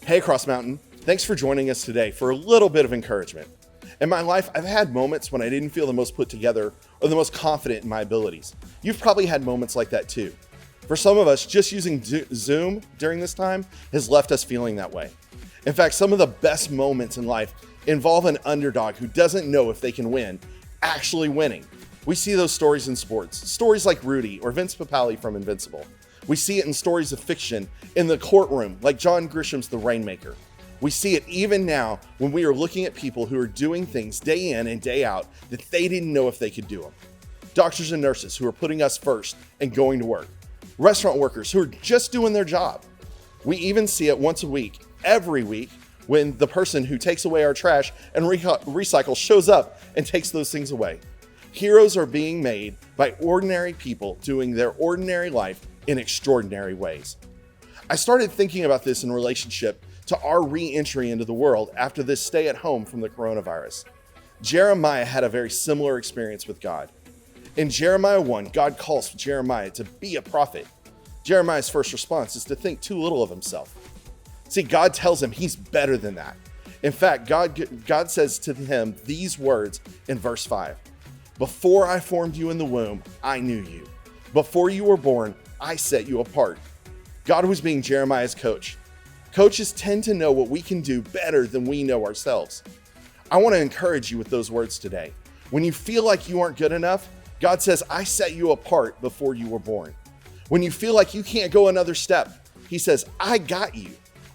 Hey, Cross Mountain. Thanks for joining us today for a little bit of encouragement. In my life, I've had moments when I didn't feel the most put together or the most confident in my abilities. You've probably had moments like that too. For some of us, just using Zoom during this time has left us feeling that way. In fact, some of the best moments in life involve an underdog who doesn't know if they can win, actually winning. We see those stories in sports, stories like Rudy or Vince Papale from Invincible. We see it in stories of fiction in the courtroom, like John Grisham's The Rainmaker. We see it even now when we are looking at people who are doing things day in and day out that they didn't know if they could do them. Doctors and nurses who are putting us first and going to work. Restaurant workers who are just doing their job. We even see it once a week, every week, when the person who takes away our trash and recycles shows up and takes those things away. Heroes are being made by ordinary people doing their ordinary life in extraordinary ways. I started thinking about this in relationship to our re-entry into the world after this stay at home from the coronavirus. Jeremiah had a very similar experience with God. In Jeremiah 1, God calls Jeremiah to be a prophet. Jeremiah's first response is to think too little of himself. See, God tells him he's better than that. In fact, God says to him these words in verse 5. Before I formed you in the womb, I knew you. Before you were born, I set you apart. God was being Jeremiah's coach. Coaches tend to know what we can do better than we know ourselves. I want to encourage you with those words today. When you feel like you aren't good enough, God says, I set you apart before you were born. When you feel like you can't go another step, He says, I got you.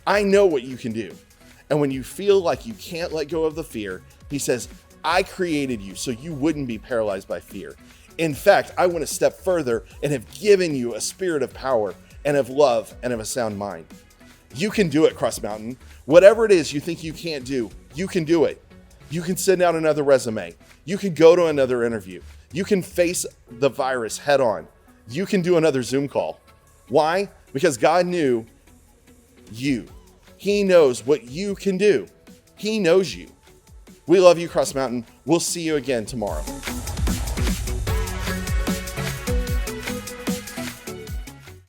I know what you can do. And when you feel like you can't let go of the fear, He says, I created you so you wouldn't be paralyzed by fear. In fact, I went a step further and have given you a spirit of power and of love and of a sound mind. You can do it, Cross Mountain. Whatever it is you think you can't do, you can do it. You can send out another resume. You can go to another interview. You can face the virus head on. You can do another Zoom call. Why? Because God knew you. He knows what you can do. He knows you. We love you, Cross Mountain. We'll see you again tomorrow.